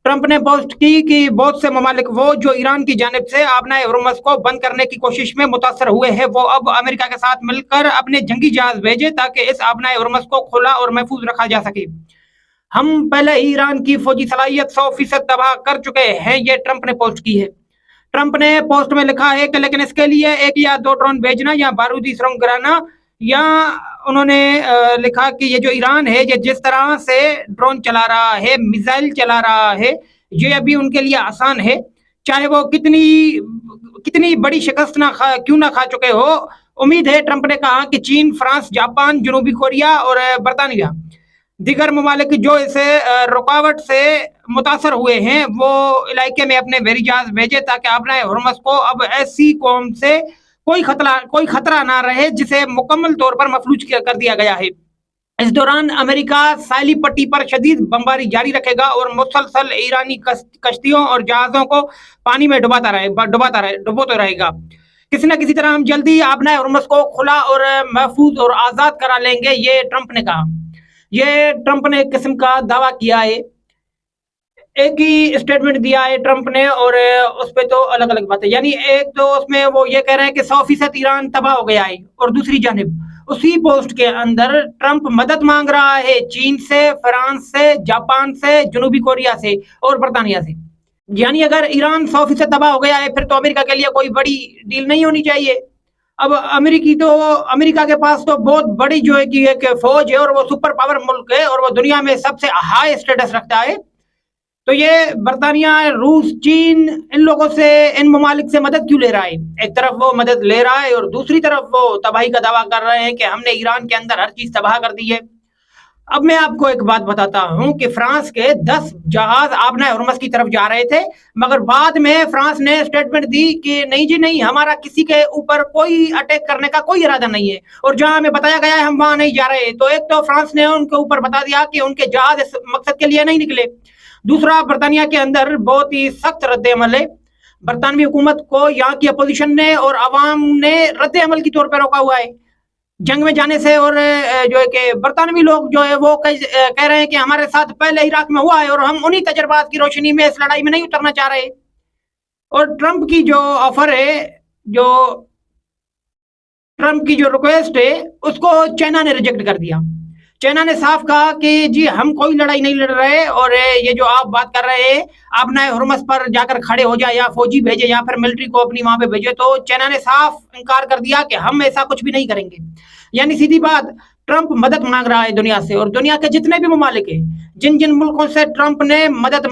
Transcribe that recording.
Trump ने post की कि बहुत से ममालिक वो जो ईरान की जानिब से आबनाए हुर्मुज़ को बंद करने की कोशिश में मुतासर हुए हैं, वो अब अमेरिका के साथ मिलकर अपने जंगी जहाज भेजे ताकि इस आबनाए हुर्मुज़ को खुला और महफूज रखा जा सके। हम पहले ही ईरान की फौजी सलाहियत 100% तबाह कर चुके हैं, ये ट्रंप ने पोस्ट की है। ट्रंप ने पोस्ट में लिखा है कि लेकिन इसके लिए 1 या 2 ड्रोन भेजना या बारूदी सुरंग गिराना, या उन्होंने लिखा कि ये जो ईरान है, ये जिस तरह से ड्रोन चला रहा है, मिसाइल चला रहा है, ये अभी उनके लिए आसान है, चाहे वो कितनी बड़ी शिकस्त क्यों ना खा चुके हो। उम्मीद है, ट्रंप ने कहा, कि चीन, फ्रांस, जापान, जनूबी कोरिया और बरतानिया दीगर ममालिक जो इस रुकावट से मुतासर हुए हैं, वो इलाके में अपने बहरी जहाज भेजे ताकि अपने हुर्मुज़ को अब ऐसी कौम से कोई खतरा ना रहे जिसे मुकम्मल तौर पर मफलूज कर दिया गया है। इस दौरान अमेरिका साहिली पट्टी पर शदीद बमबारी जारी रखेगा और मुसलसल ईरानी कश्तियों और जहाज़ों को पानी में डुबोता रहेगा। किसी न किसी तरह हम जल्दी आबनाए हुर्मुज़ को खुला और महफूज और आज़ाद करा लेंगे, ये ट्रंप ने कहा। ये ट्रंप ने एक किस्म का दावा किया है, एक ही स्टेटमेंट दिया है ट्रंप ने, और उस पे तो अलग अलग बातें, यानी एक तो उसमें वो ये कह रहे हैं कि 100% ईरान तबाह हो गया है, और दूसरी जानिब उसी पोस्ट के अंदर ट्रंप मदद मांग रहा है चीन से, फ्रांस से, जापान से, जनूबी कोरिया से और बरतानिया से। यानी अगर ईरान 100% तबाह हो गया है, फिर तो अमेरिका के लिए कोई बड़ी डील नहीं होनी चाहिए। अब अमेरिका के पास तो बहुत बड़ी जो है कि एक फौज है, और वो सुपर पावर मुल्क है, और वो दुनिया में सबसे हाई स्टेटस रखता है। तो ये बरतानिया, रूस, चीन, इन लोगों से, इन ममालिक से मदद क्यों ले रहा है? एक तरफ वो मदद ले रहा है और दूसरी तरफ वो तबाही का दावा कर रहे हैं कि हमने ईरान के अंदर हर चीज तबाह कर दी है। अब मैं आपको एक बात बताता हूं कि फ्रांस के 10 जहाज आबनाए हुर्मुज़ की तरफ जा रहे थे, मगर बाद में फ्रांस ने स्टेटमेंट दी कि नहीं जी नहीं, हमारा किसी के ऊपर कोई अटैक करने का कोई इरादा नहीं है, और जहां हमें बताया गया है हम वहां नहीं जा रहे। तो एक तो फ्रांस ने उनके ऊपर बता दिया कि उनके जहाज इस मकसद के लिए नहीं निकले। दूसरा, बरतानिया के अंदर बहुत ही सख्त रद्द-ए-अमल है। बरतानवी हुकूमत को यहाँ की अपोजिशन ने और अवाम ने रद्द-ए-अमल की तौर पर रोका हुआ है जंग में जाने से, और जो है कि बरतानवी लोग जो है वो कह रहे हैं कि हमारे साथ पहले इराक में हुआ है और हम उन्हीं तजर्बात की रोशनी में इस लड़ाई में नहीं उतरना चाह रहे। और ट्रंप की जो ऑफर है, जो ट्रंप की जो रिक्वेस्ट है, उसको चाइना ने रिजेक्ट कर दिया। चाइना ने साफ कहा कि जी हम कोई लड़ाई नहीं लड़ रहे, और ये जो आप बात कर रहे हैं आबनाए हुर्मुज़ पर जाकर खड़े हो जाए, या फौजी भेजे, या फिर मिलिट्री को अपनी वहां पे भेजे, तो चाइना ने साफ इनकार कर दिया कि हम ऐसा कुछ भी नहीं करेंगे। यानी सीधी बात, ट्रंप मदद मांग रहा है दुनिया से, और दुनिया के जितने भी ममालिक हैं, जिन जिन मुल्कों से ट्रंप ने मदद